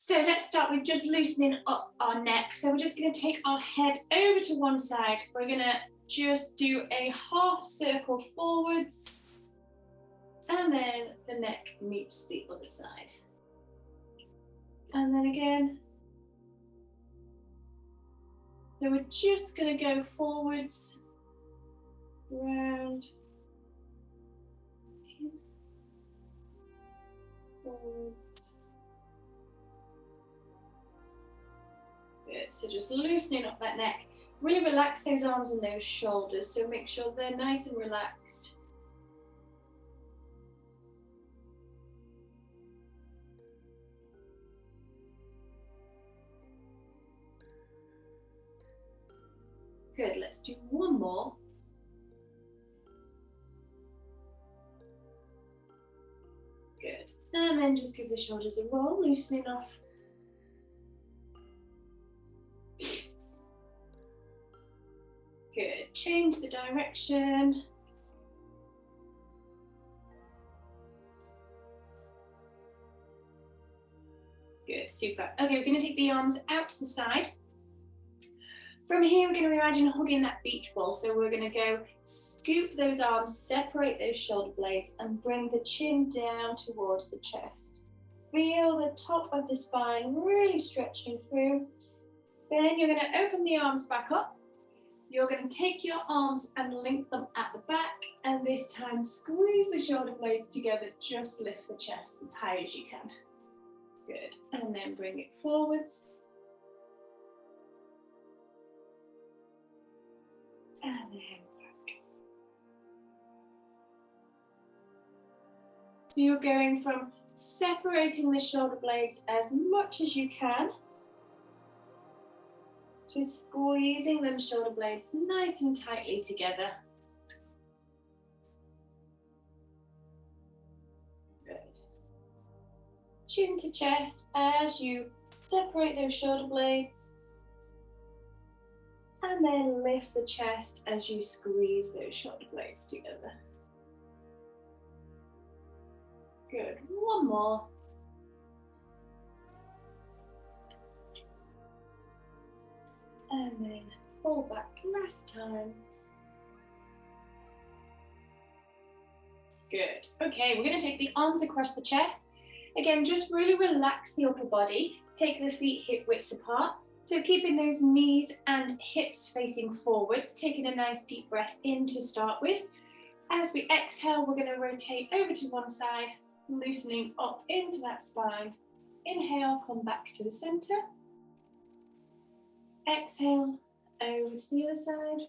So let's start with just loosening up our neck. So we're just going to take our head over to one side. We're going to just do a half circle forwards, and then the neck meets the other side. And then again. So we're just going to go forwards, round, in, forwards. Good, so just loosening up that neck. Really relax those arms and those shoulders, so make sure they're nice and relaxed. Good, let's do one more. Good, and then just give the shoulders a roll, loosening off. Good, change the direction. Good, super. Okay, we're going to take the arms out to the side. From here, we're going to imagine hugging that beach ball. So we're going to go scoop those arms, separate those shoulder blades, and bring the chin down towards the chest. Feel the top of the spine really stretching through. Then you're going to open the arms back up. You're going to take your arms and link them at the back, and this time squeeze the shoulder blades together, just lift the chest as high as you can. Good, and then bring it forwards. And then back. So you're going from separating the shoulder blades as much as you can, to squeezing them shoulder blades nice and tightly together. Good. Chin to chest as you separate those shoulder blades. And then lift the chest as you squeeze those shoulder blades together. Good, one more. And then pull back last time. Good. Okay, we're going to take the arms across the chest. Again, just really relax the upper body. Take the feet hip width apart. So keeping those knees and hips facing forwards, taking a nice deep breath in to start with. As we exhale, we're going to rotate over to one side, loosening up into that spine. Inhale, come back to the center. Exhale, over to the other side.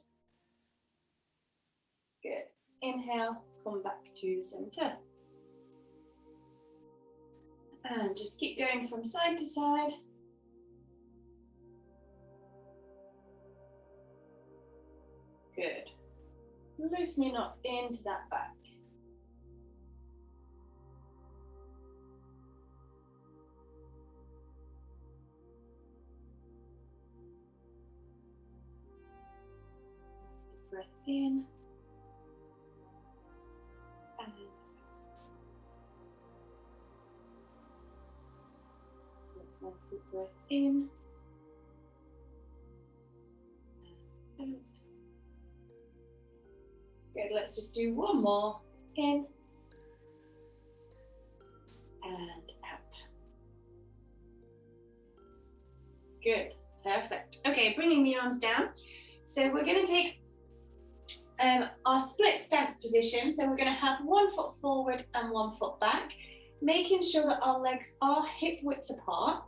Good. Inhale, come back to the center. And just keep going from side to side. Good. Loosening up into that back. Breath in. And one full breath in. And out. Good, let's just do one more. In. And out. Good, perfect. Okay, bringing the arms down. So we're going to take our split stance position. So we're going to have 1 foot forward and 1 foot back, making sure that our legs are hip width apart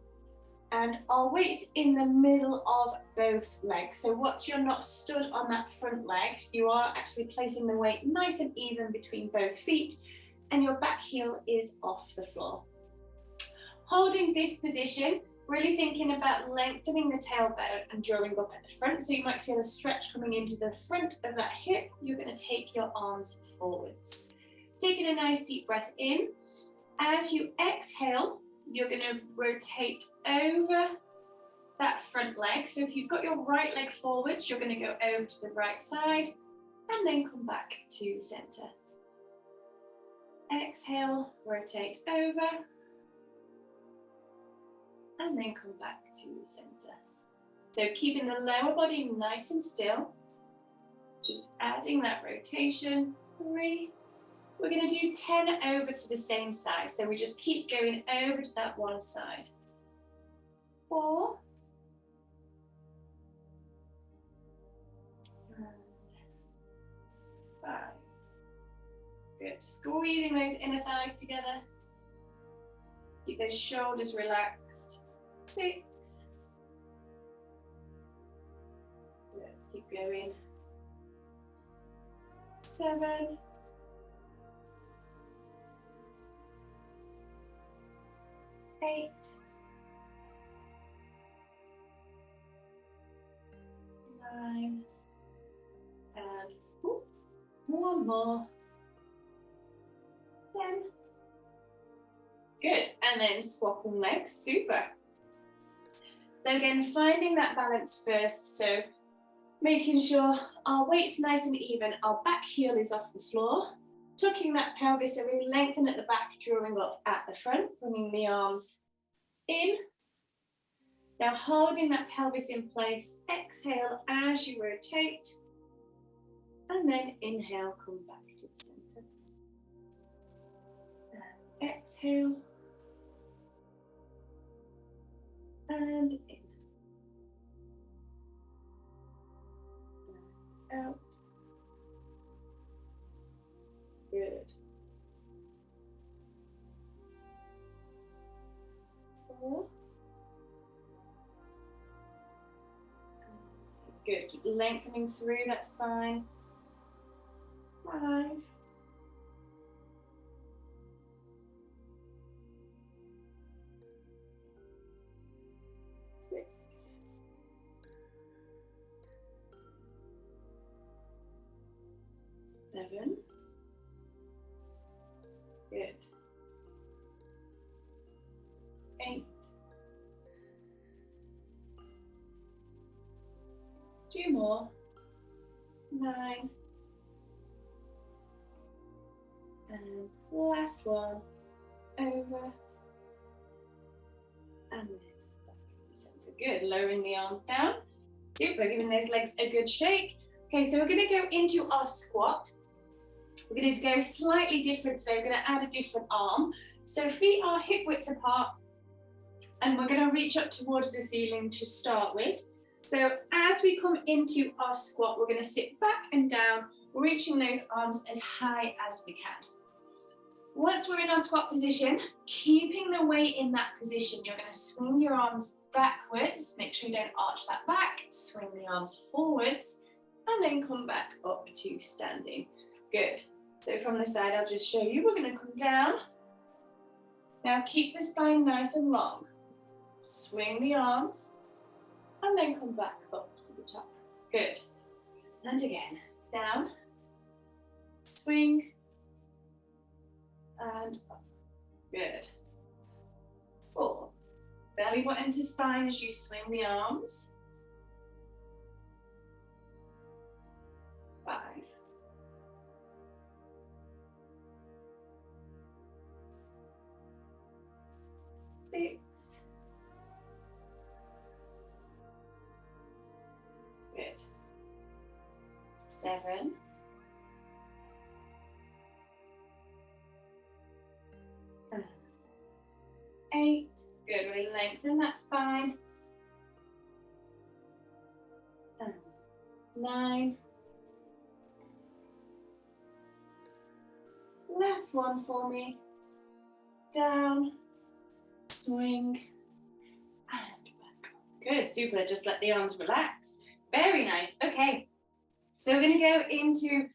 and our weight's in the middle of both legs. So once you're not stood on that front leg, you are actually placing the weight nice and even between both feet, and your back heel is off the floor. Holding this position, really thinking about lengthening the tailbone and drawing up at the front. So you might feel a stretch coming into the front of that hip. You're going to take your arms forwards. Taking a nice deep breath in. As you exhale, you're going to rotate over that front leg. So if you've got your right leg forwards, you're going to go over to the right side and then come back to the center. Exhale, rotate over. and then come back to the center. So keeping the lower body nice and still, just adding that rotation. 3. We're going to do 10 over to the same side. So we just keep going over to that one side. 4. And 5. Good. Squeezing those inner thighs together. Keep those shoulders relaxed. 6. Good. Keep going. 7. 8. 9. And one more. 10. Good. And then swapping legs. Super. So again, finding that balance first. So making sure our weight's nice and even. Our back heel is off the floor. Tucking that pelvis, so really lengthen at the back, drawing up at the front, bringing the arms in. Now holding that pelvis in place, exhale as you rotate, and then inhale, come back to the center. And exhale, and in. And out. Good. 4. Good. Keep lengthening through that spine. 5. 6. 7. Good. 8. 2 more. 9. And last one. Over. And then back to the center. Good. Lowering the arms down. Super. Giving those legs a good shake. Okay, so we're going to go into our squat. We're going to go slightly different today. We're going to add a different arm. So feet are hip width apart, and we're going to reach up towards the ceiling to start with. So as we come into our squat, we're going to sit back and down, reaching those arms as high as we can. Once we're in our squat position, keeping the weight in that position, you're going to swing your arms backwards. Make sure you don't arch that back. Swing the arms forwards, and then come back up to standing. Good. So from the side, I'll just show you. We're going to come down. Now keep the spine nice and long. Swing the arms, and then come back up to the top. Good. And again, down, swing, and up. Good. 4. Belly button to spine as you swing the arms. 5. 6. Good. 7. 8. Good. Really lengthen that spine. 9. Last one for me. Down, swing, and back up. Good, super. Just let the arms relax. Very nice. Okay, so we're going to go into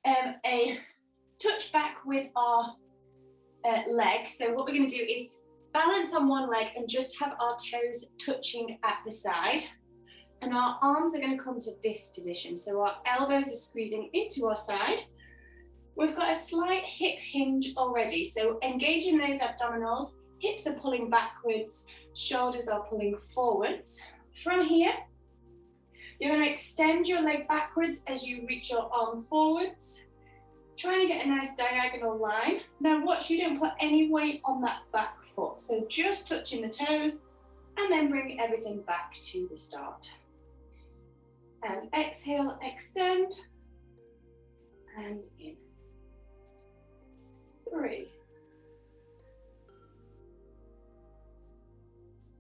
a touch back with our leg. So what we're going to do is balance on one leg and just have our toes touching at the side. And our arms are going to come to this position. So our elbows are squeezing into our side. We've got a slight hip hinge already. So engaging those abdominals, hips are pulling backwards, shoulders are pulling forwards. From here, you're going to extend your leg backwards as you reach your arm forwards. Trying to get a nice diagonal line. Now watch you don't put any weight on that back foot. So just touching the toes and then bring everything back to the start. And exhale, extend, and in. 3,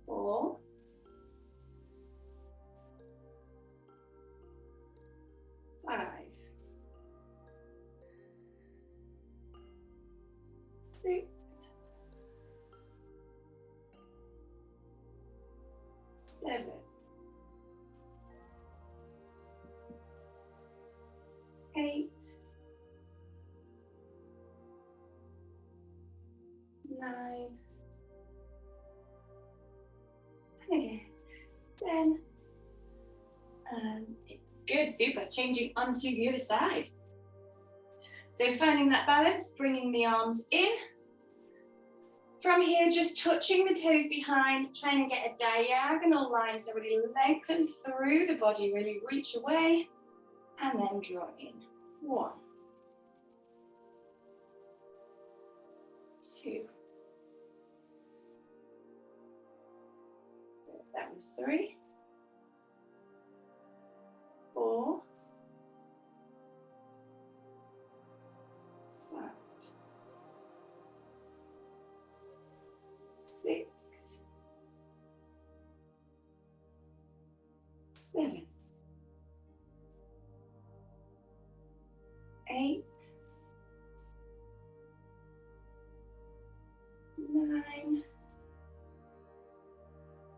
4, 5, 6, 7, 8, 9, and again, 10, and good, super. Changing onto the other side. So finding that balance, bringing the arms in. From here, just touching the toes behind, trying to get a diagonal line, so really lengthen through the body, really reach away, and then draw in. 1, 2, that was 3, 4, 5, 6, 7, 8, 9.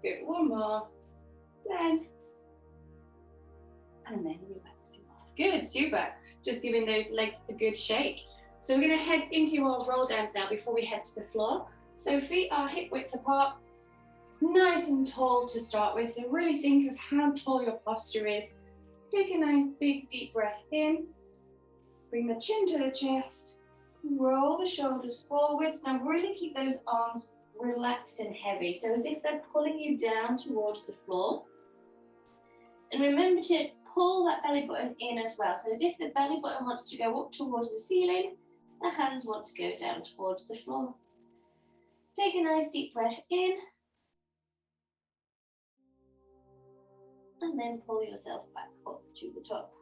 Good, one more. 10. And then relaxing off. Good, super. Just giving those legs a good shake. So we're going to head into our roll downs now before we head to the floor. So feet are hip width apart, nice and tall to start with. So really think of how tall your posture is. Take a nice big deep breath in. Bring the chin to the chest. Roll the shoulders forwards. Now really keep those arms relaxed and heavy. So as if they're pulling you down towards the floor. And remember to pull that belly button in as well. So as if the belly button wants to go up towards the ceiling, the hands want to go down towards the floor. Take a nice deep breath in. And then pull yourself back up to the top.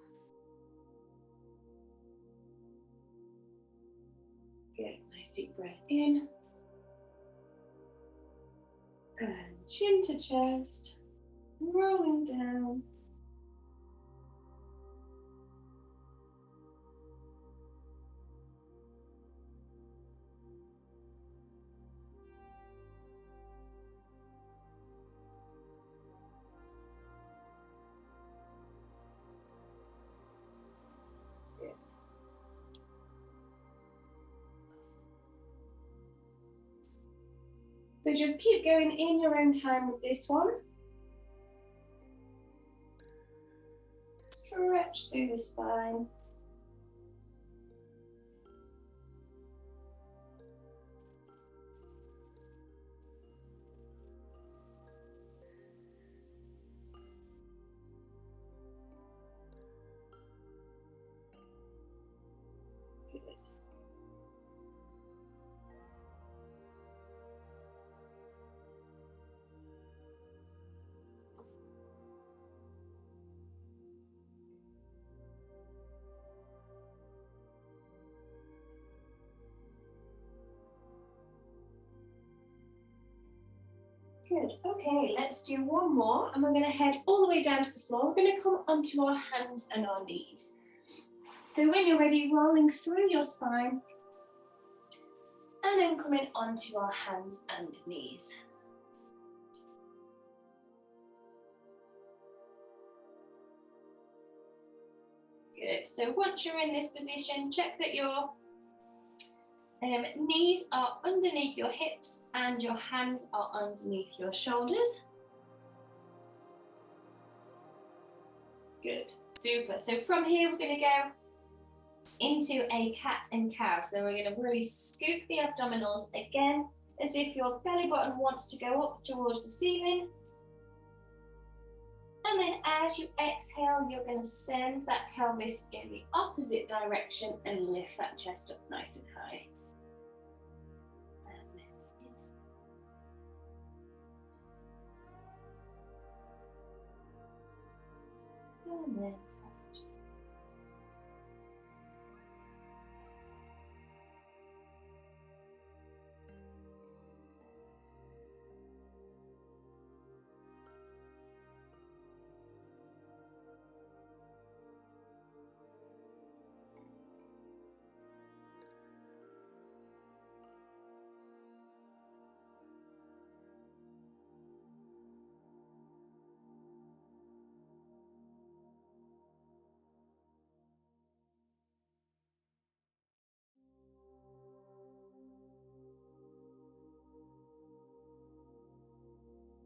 Good, nice deep breath in. And chin to chest, rolling down. So just keep going in your own time with this one. Stretch through the spine. Good, okay, let's do one more and we're going to head all the way down to the floor. We're going to come onto our hands and our knees. So when you're ready, rolling through your spine and then coming onto our hands and knees. Good, so once you're in this position, check that your knees are underneath your hips and your hands are underneath your shoulders. Good, super. So from here we're going to go into a cat and cow. So we're going to really scoop the abdominals again as if your belly button wants to go up towards the ceiling. And then as you exhale, you're going to send that pelvis in the opposite direction and lift that chest up nice and high. then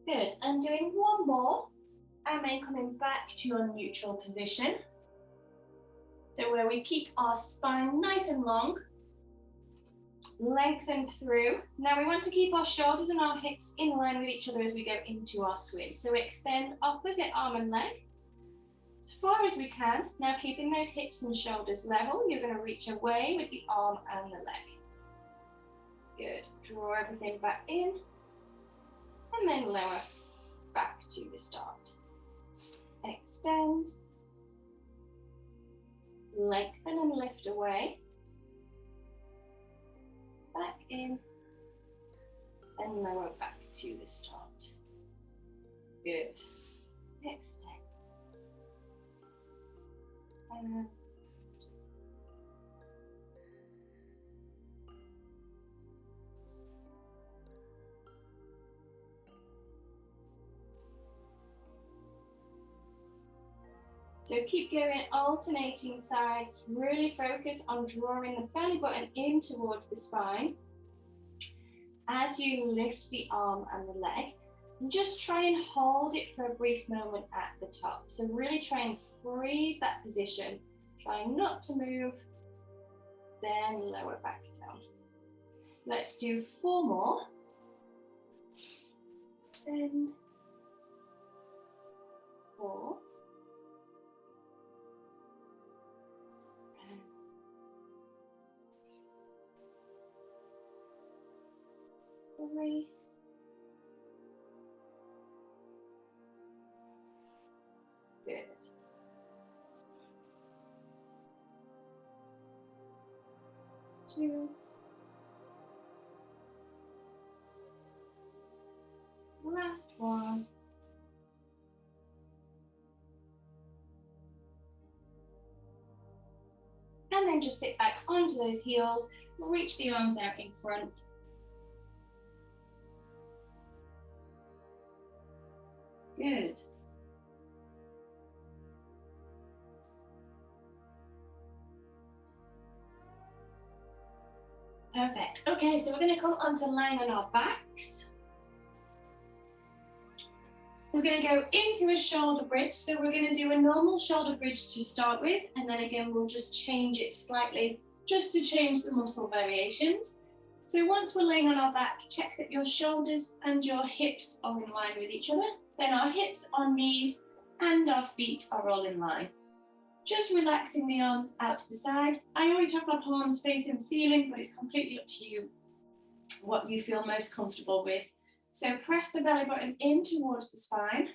good. And doing one more, and then coming back to your neutral position. So where we keep our spine nice and long, lengthen through. Now we want to keep our shoulders and our hips in line with each other as we go into our swim. So we extend opposite arm and leg as far as we can. Now keeping those hips and shoulders level, you're going to reach away with the arm and the leg. Good. Draw everything back in, and then lower back to the start. Extend, lengthen and lift away, back in, and lower back to the start. Good. Extend. And so keep going, alternating sides. Really focus on drawing the belly button in towards the spine as you lift the arm and the leg. And just try and hold it for a brief moment at the top. So really try and freeze that position. Try not to move, then lower back down. Let's do 4 more. Send. 4. 3. Good. 2. Last one. And then just sit back onto those heels, reach the arms out in front. Good. Perfect. Okay, so we're going to come onto lying on our backs. So we're going to go into a shoulder bridge. So we're going to do a normal shoulder bridge to start with, and then again we'll just change it slightly just to change the muscle variations. So once we're laying on our back, check that your shoulders and your hips are in line with each other. Then our hips, our knees, and our feet are all in line. Just relaxing the arms out to the side. I always have my palms facing the ceiling, but it's completely up to you what you feel most comfortable with. So press the belly button in towards the spine.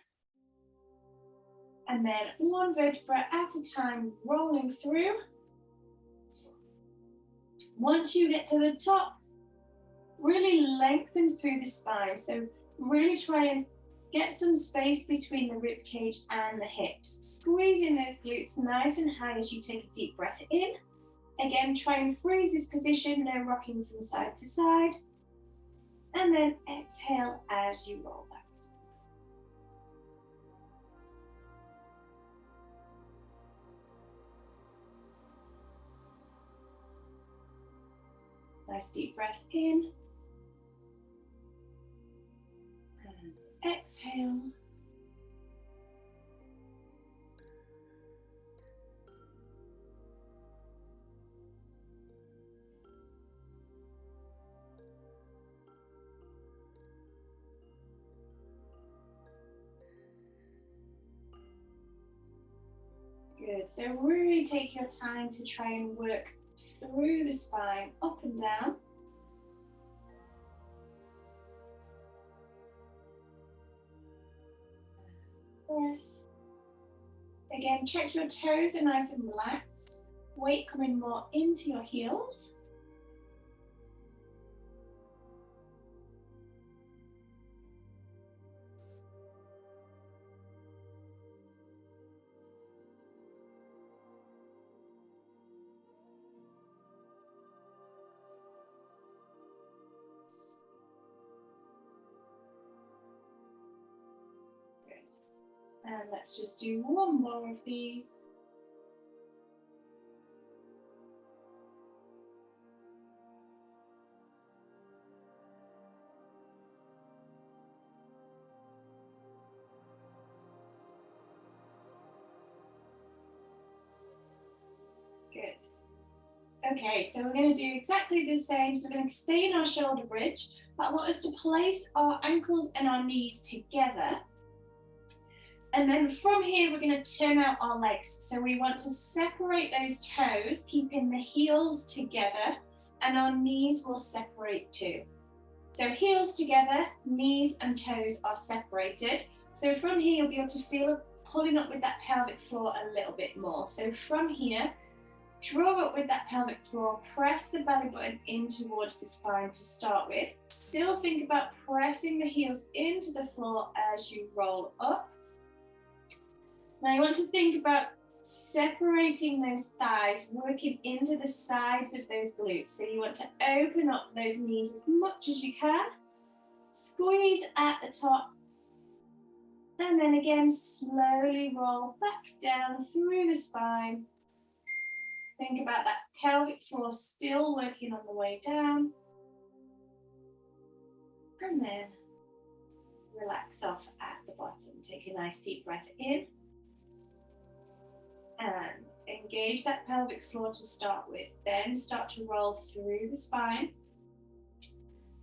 And then one vertebra at a time, rolling through. Once you get to the top, really lengthen through the spine. So really try and get some space between the rib cage and the hips. Squeezing those glutes nice and high as you take a deep breath in. Again, try and freeze this position, no rocking from side to side. And then exhale as you roll back. Nice deep breath in. And exhale. Good, so really take your time to try and work through the spine, up and down. Breath. Again, check your toes are nice and relaxed. Weight coming more into your heels. And let's just do one more of these. Good. Okay, so we're going to do exactly the same. So we're going to stay in our shoulder bridge, but I want us to place our ankles and our knees together. And then from here, we're going to turn out our legs. So we want to separate those toes, keeping the heels together, and our knees will separate too. So heels together, knees and toes are separated. So from here, you'll be able to feel pulling up with that pelvic floor a little bit more. So from here, draw up with that pelvic floor, press the belly button in towards the spine to start with. Still think about pressing the heels into the floor as you roll up. Now you want to think about separating those thighs, working into the sides of those glutes. So you want to open up those knees as much as you can. Squeeze at the top. And then again, slowly roll back down through the spine. Think about that pelvic floor still working on the way down. And then relax off at the bottom. Take a nice deep breath in. And engage that pelvic floor to start with. Then start to roll through the spine.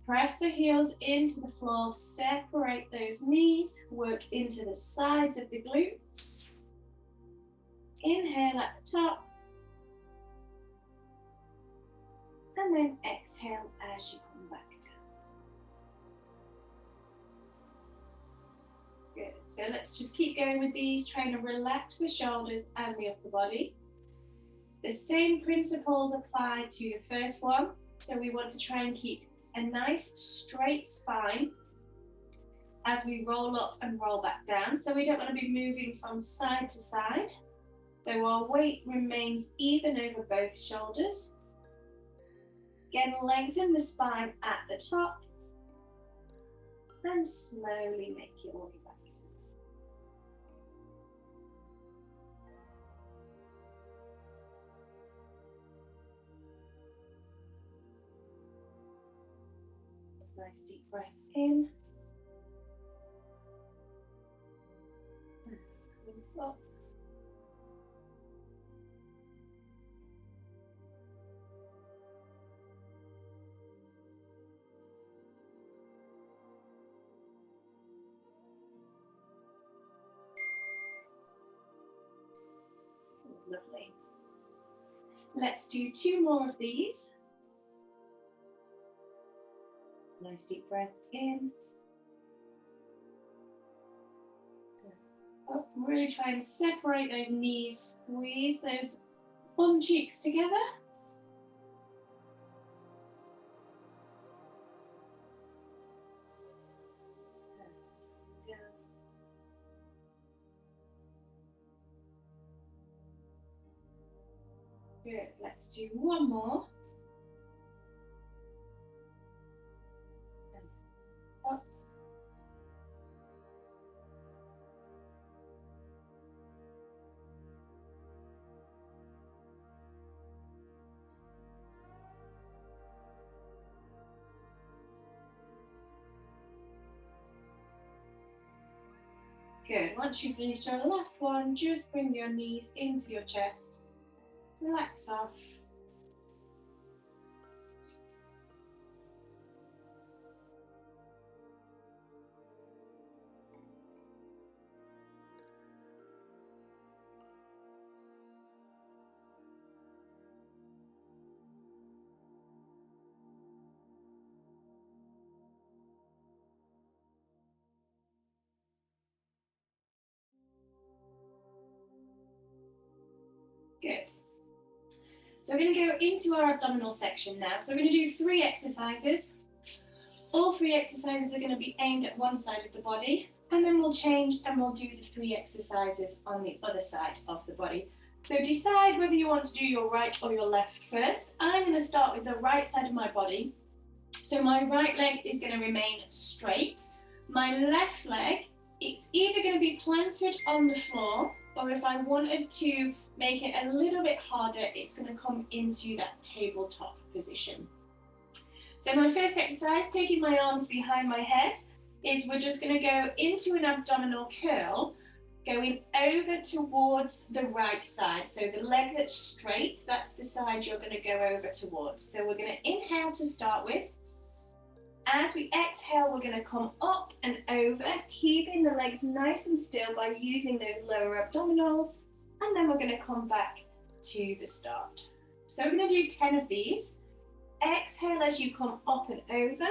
Press the heels into the floor, separate those knees, work into the sides of the glutes. Inhale at the top. And then exhale as you come back down. Good. So let's just keep going with these, trying to relax the shoulders and the upper body. The same principles apply to the first one. So we want to try and keep a nice straight spine as we roll up and roll back down. So we don't want to be moving from side to side. So our weight remains even over both shoulders. Again, lengthen the spine at the top and slowly make your way back. Nice deep breath in. And coming up. Lovely. Let's do 2 more of these. Nice deep breath in. Up. Really try and separate those knees, squeeze those bum cheeks together. Down. Good. Let's do 1 more. Up. Good. Once you've finished your last one, just bring your knees into your chest. Relax off. Good. So we're going to go into our abdominal section now. So we're going to do 3 exercises. All 3 exercises are going to be aimed at one side of the body, and then we'll change and we'll do the 3 exercises on the other side of the body. So decide whether you want to do your right or your left first. I'm going to start with the right side of my body. So my right leg is going to remain straight. My left leg, it's either going to be planted on the floor, or if I wanted to make it a little bit harder, it's going to come into that tabletop position. So my first exercise, taking my arms behind my head, is we're just going to go into an abdominal curl, going over towards the right side. So the leg that's straight, that's the side you're going to go over towards. So we're going to inhale to start with. As we exhale, we're going to come up and over, keeping the legs nice and still by using those lower abdominals. And then we're going to come back to the start. So we're going to do 10 of these. Exhale as you come up and over.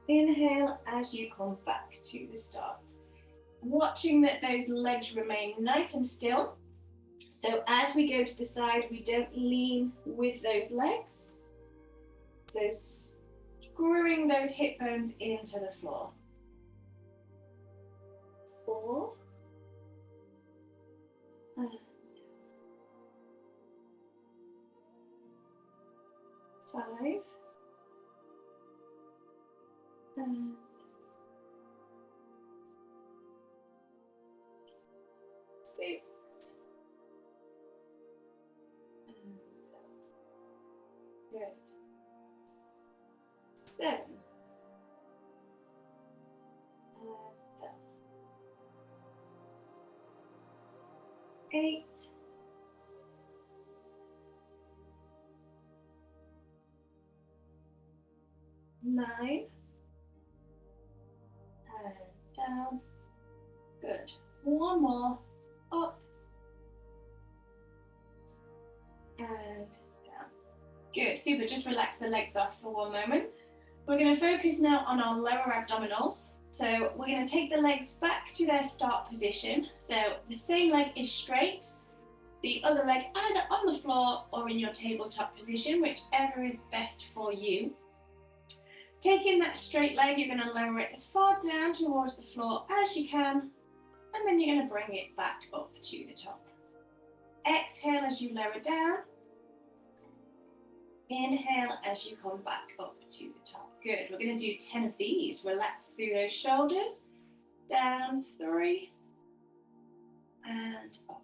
Inhale as you come back to the start. Watching that those legs remain nice and still. So as we go to the side, we don't lean with those legs. So screwing those hip bones into the floor. 4. And 5. And 6. Good. 7. And 8. 9. And down. Good. One more. Up. And down. Good. Super. Just relax the legs off for one moment. We're going to focus now on our lower abdominals. So we're going to take the legs back to their start position. So the same leg is straight. The other leg either on the floor or in your tabletop position, whichever is best for you. Taking that straight leg, you're going to lower it as far down towards the floor as you can, and then you're going to bring it back up to the top. Exhale as you lower down. Inhale as you come back up to the top. Good. We're going to do 10 of these. Relax through those shoulders. Down, 3, and up.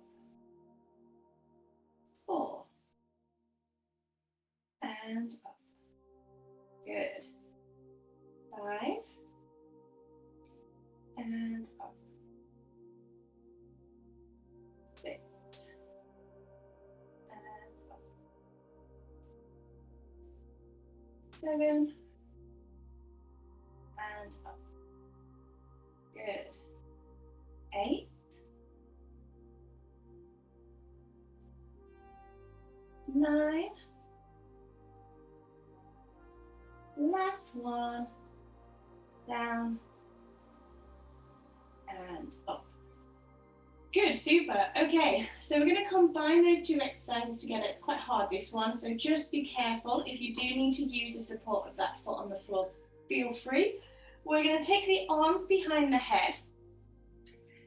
4, and up. Good. 5, and up. 6, and up. 7, and up. Good. 8, 9, last one, down, and up. Good, super. Okay, so we're going to combine those 2 exercises together. It's quite hard, this one, so just be careful. If you do need to use the support of that foot on the floor, feel free. We're going to take the arms behind the head.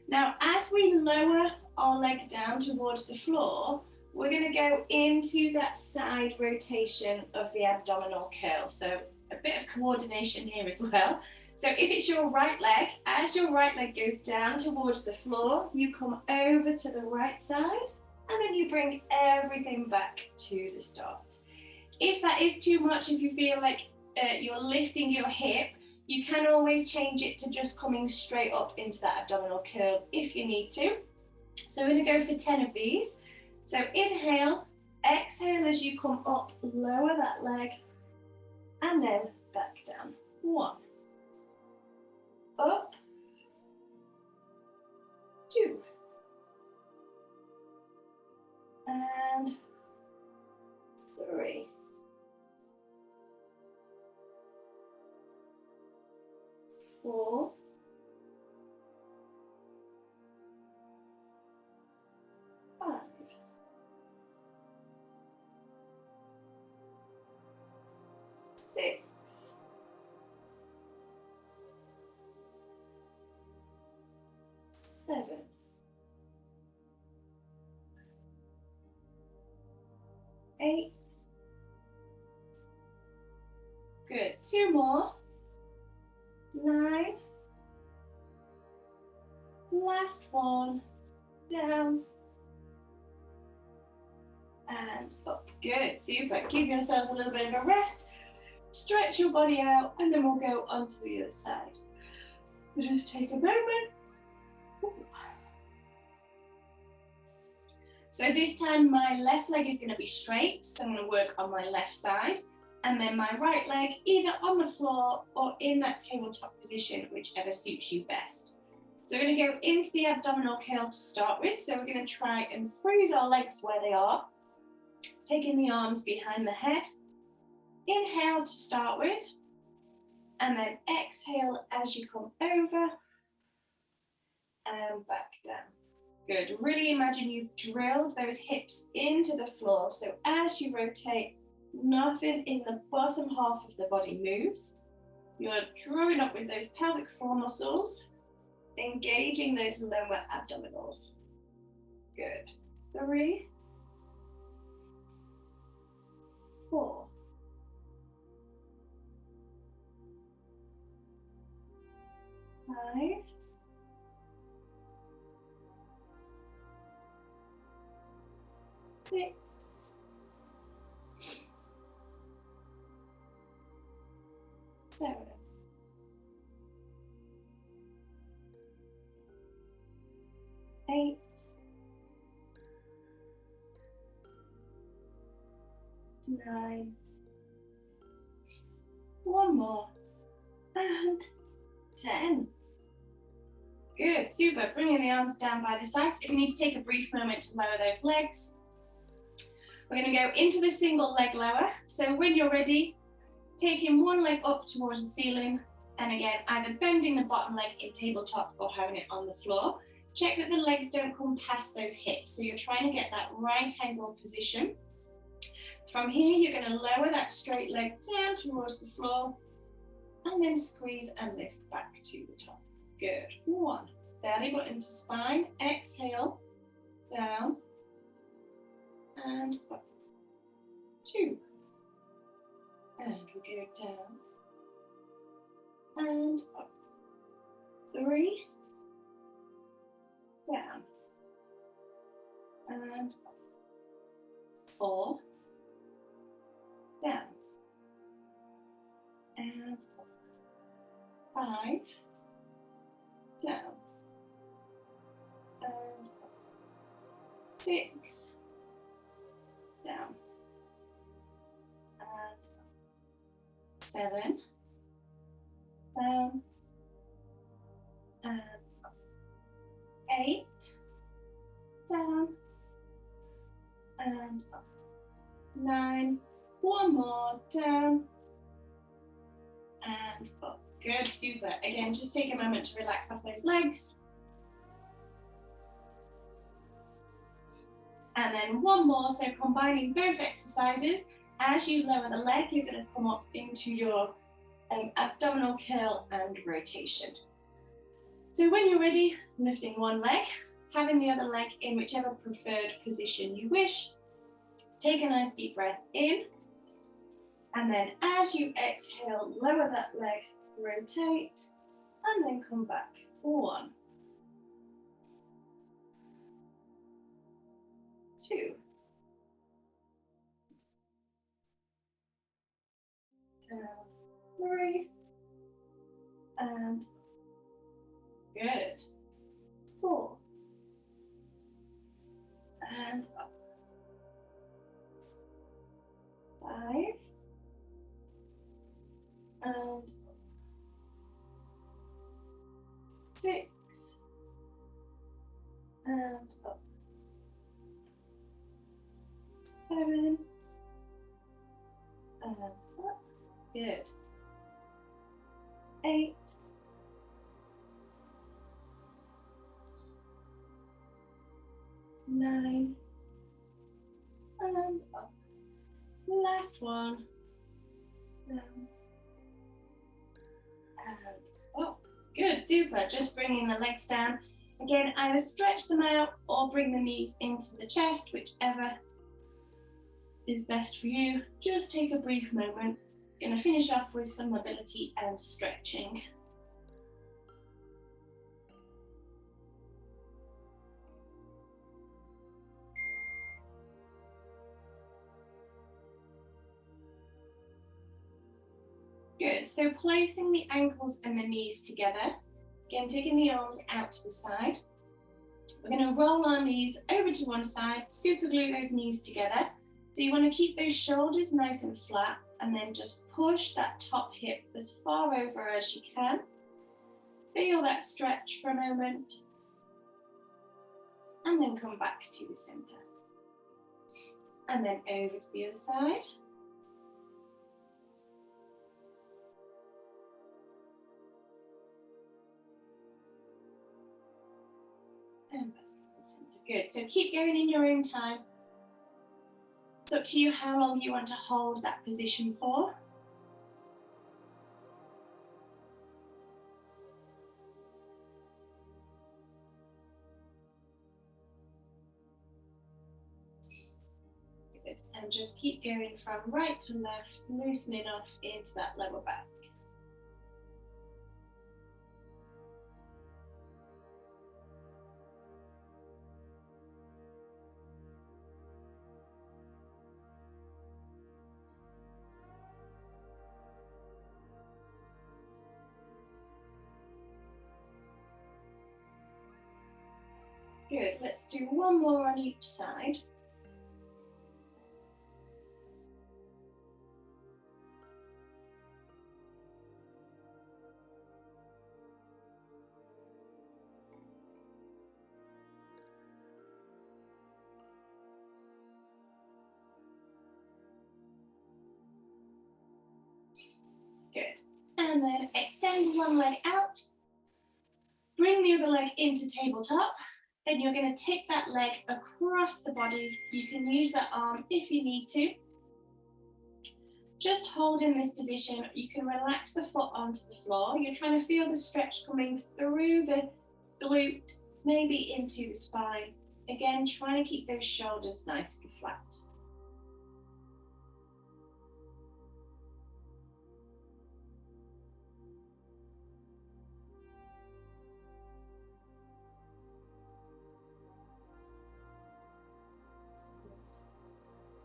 Now, as we lower our leg down towards the floor, we're going to go into that side rotation of the abdominal curl. So a bit of coordination here as well. So if it's your right leg, as your right leg goes down towards the floor, you come over to the right side, and then you bring everything back to the start. If that is too much, if you feel like you're lifting your hip, you can always change it to just coming straight up into that abdominal curl if you need to. So we're going to go for 10 of these. So inhale, exhale as you come up, lower that leg, and then back down. 1, up, 2, and 3, 4, 5, 7, 8. Good. 2 more. 9. Last one. Down. And up. Good. Super. Give yourselves a little bit of a rest. Stretch your body out, and then we'll go onto the other side. We'll just take a moment. So this time my left leg is going to be straight, so I'm going to work on my left side, and then my right leg either on the floor or in that tabletop position, whichever suits you best. So we're going to go into the abdominal curl to start with. So we're going to try and freeze our legs where they are, taking the arms behind the head. Inhale to start with, and then exhale as you come over and back down. Good. Really imagine you've drilled those hips into the floor. So as you rotate, nothing in the bottom half of the body moves. You're drawing up with those pelvic floor muscles, engaging those lower abdominals. Good. 3, 4, 5, 6, 7, 8, 9, 1 more, and 10. Good, super. Bringing the arms down by the sides. If you need to take a brief moment to lower those legs, we're going to go into the single leg lower. So when you're ready, taking one leg up towards the ceiling, and again, either bending the bottom leg in tabletop or having it on the floor. Check that the legs don't come past those hips. So you're trying to get that right angle position. From here, you're going to lower that straight leg down towards the floor, and then squeeze and lift back to the top. Good. 1. Belly button to spine. Exhale. Down. And up. 2. And we go down. And up. 3. Down. And up. 4. Down. And up. 5. Down. And up. 6. Down. And up. 7. Down. And up. 8. Down. And up. 9. 1 more. Down. And up. Good, super. Again, just take a moment to relax off those legs. And then 1 more, so combining both exercises. As you lower the leg, you're going to come up into your abdominal curl and rotation. So when you're ready, lifting one leg, having the other leg in whichever preferred position you wish. Take a nice deep breath in. And then as you exhale, lower that leg, rotate, and then come back. 1, 2, 3, and good. 4, and up. 5, and up. 6, and up. 7, and up. Good. 8, 9, and up. Last one. Down. And up. Good, super. Just bringing the legs down. Again, either stretch them out or bring the knees into the chest, whichever is best for you. Just take a brief moment. Going to finish off with some mobility and stretching. Good, so placing the ankles and the knees together. Again, taking the arms out to the side. We're going to roll our knees over to one side, super glue those knees together. So you want to keep those shoulders nice and flat, and then just push that top hip as far over as you can. Feel that stretch for a moment, and then come back to the center. And then over to the other side. And back to the center. Good, so keep going in your own time. It's up to you how long you want to hold that position for. Good. And just keep going from right to left, loosening off into that lower back. Good, let's do one more on each side. Good, and then extend one leg out. Bring the other leg into tabletop. Then you're going to take that leg across the body. You can use that arm if you need to. Just hold in this position. You can relax the foot onto the floor. You're trying to feel the stretch coming through the glute, maybe into the spine. Again, trying to keep those shoulders nice and flat.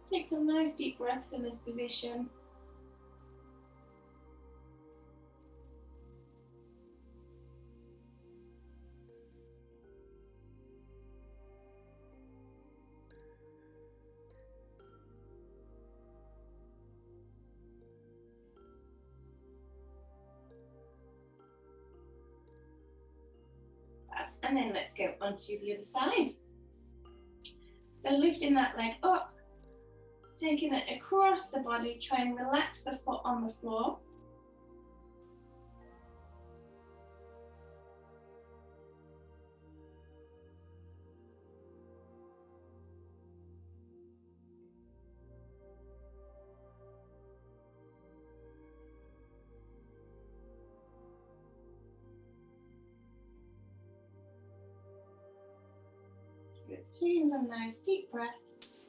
Take some nice deep breaths in this position. And then let's go onto the other side. So lifting that leg up, taking it across the body, try and relax the foot on the floor. Good. Taking some nice deep breaths.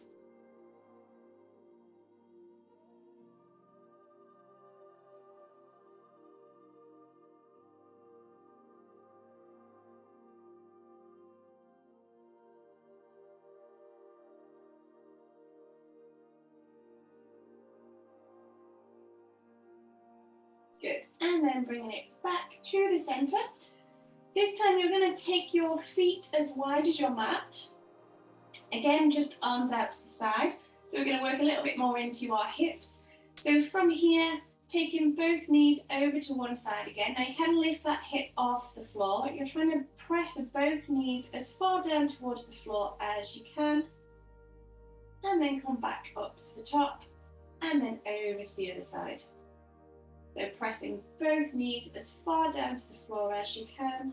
Good, and then bringing it back to the center. This time you're going to take your feet as wide as your mat. Again, just arms out to the side. So we're going to work a little bit more into our hips. So from here, taking both knees over to one side again. Now you can lift that hip off the floor. You're trying to press both knees as far down towards the floor as you can. And then come back up to the top and then over to the other side. So pressing both knees as far down to the floor as you can.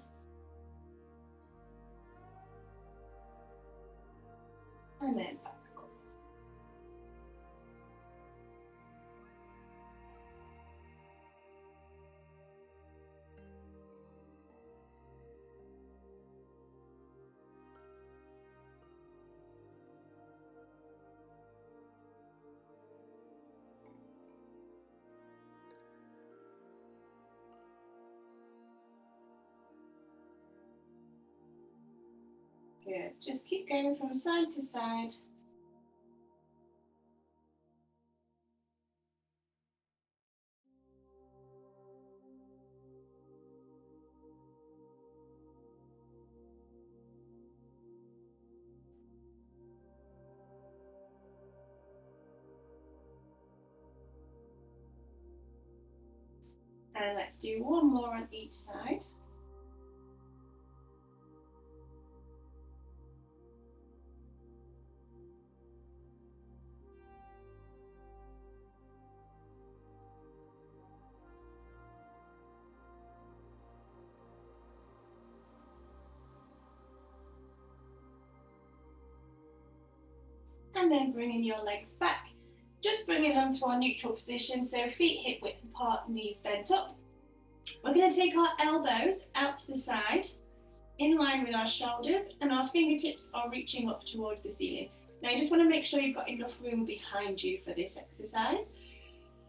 And then back up. Good. Just keep going from side to side. And let's do one more on each side. And then bringing your legs back, just bringing them to our neutral position, so feet hip width apart, knees bent up. We're going to take our elbows out to the side, in line with our shoulders, and our fingertips are reaching up towards the ceiling. Now you just want to make sure you've got enough room behind you for this exercise.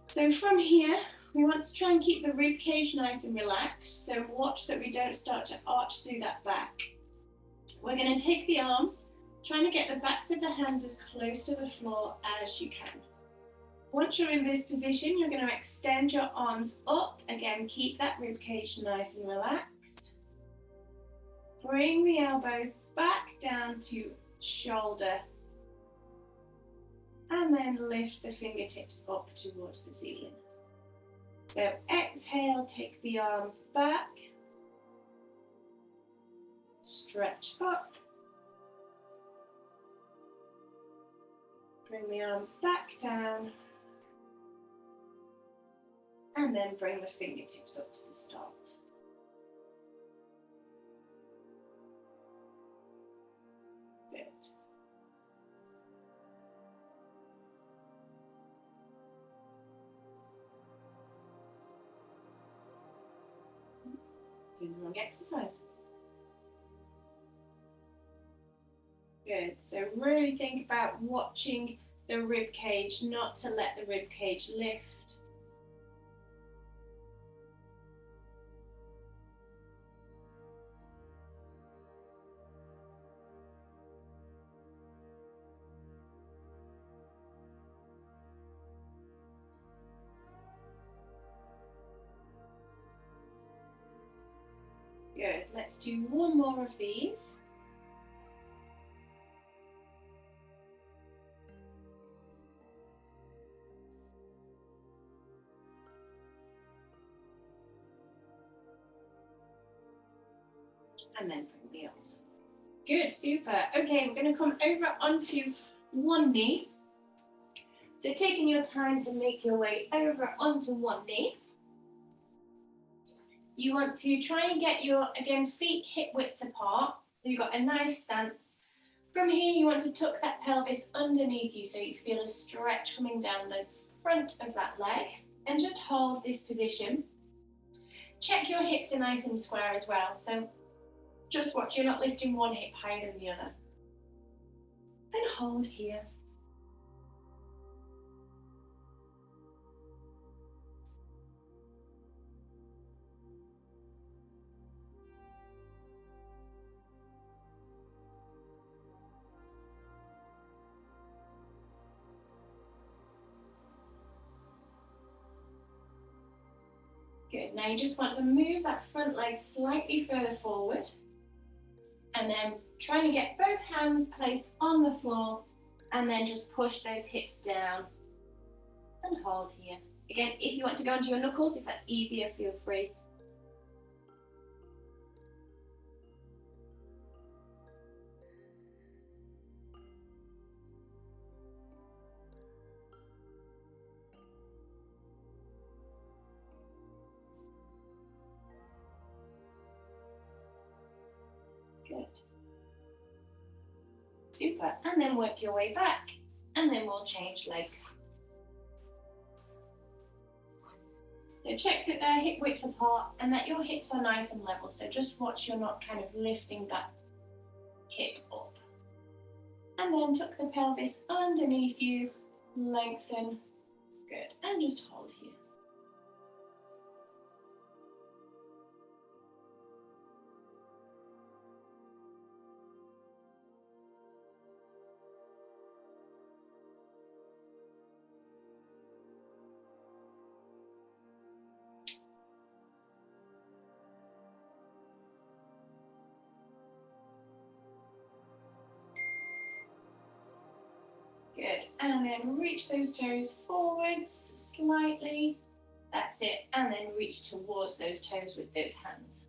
So from here, we want to try and keep the rib cage nice and relaxed, so watch that we don't start to arch through that back. We're going to take the arms, trying to get the backs of the hands as close to the floor as you can. Once you're in this position, you're going to extend your arms up. Again, keep that rib cage nice and relaxed. Bring the elbows back down to shoulder. And then lift the fingertips up towards the ceiling. So exhale, take the arms back. Stretch up. Bring the arms back down. And then bring the fingertips up to the start. Good. Doing the wrong exercise. Good. So really think about watching the rib cage, not to let the rib cage lift. Good. Let's do one more of these. And then bring the arms. Good, super. Okay, we're going to come over onto one knee. So taking your time to make your way over onto one knee. You want to try and get your, again, feet hip width apart. So you've got a nice stance. From here, you want to tuck that pelvis underneath you so you feel a stretch coming down the front of that leg. And just hold this position. Check your hips are nice and square as well. So just watch, you're not lifting one hip higher than the other. And hold here. Good. Now you just want to move that front leg slightly further forward. And then trying to get both hands placed on the floor. And then just push those hips down. And hold here. Again, if you want to go onto your knuckles, if that's easier, feel free. Good. Super. And then work your way back. And then we'll change legs. So check that they're hip width apart and that your hips are nice and level. So just watch you're not kind of lifting that hip up. And then tuck the pelvis underneath you, lengthen. Good. And just hold here. Good. And then reach those toes forwards slightly. That's it. And then reach towards those toes with those hands.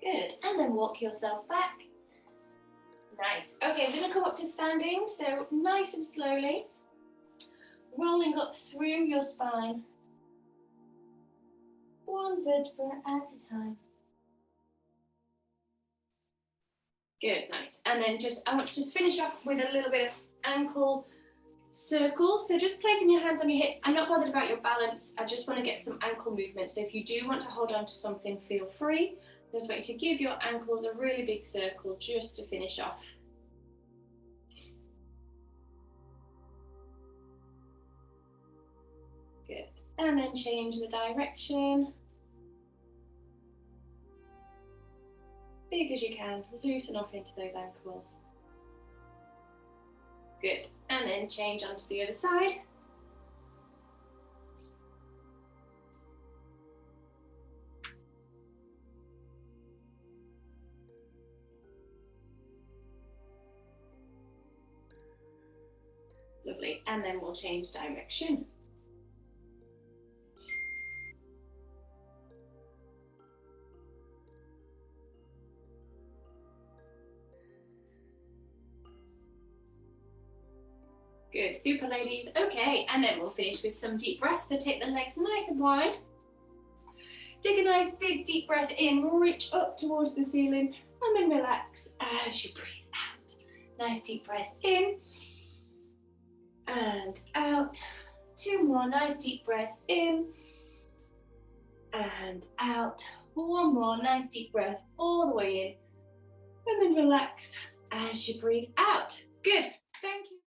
Good. And then walk yourself back. Nice. Okay, we're going to come up to standing. So nice and slowly. Rolling up through your spine. One vertebra at a time. Good, nice. And then I want you to finish off with a little bit of ankle circles. So just placing your hands on your hips. I'm not bothered about your balance. I just want to get some ankle movement. So if you do want to hold on to something, feel free. Just want you to give your ankles a really big circle just to finish off. Good. And then change the direction. Big as you can, loosen off into those ankles. Good. And then change onto the other side. Lovely. And then we'll change direction. Good, super ladies. Okay, and then we'll finish with some deep breaths. So take the legs nice and wide. Take a nice big deep breath in, reach up towards the ceiling, and then relax as you breathe out. Nice deep breath in and out. Two more, nice deep breath in and out. One more, nice deep breath all the way in, and then relax as you breathe out. Good, thank you.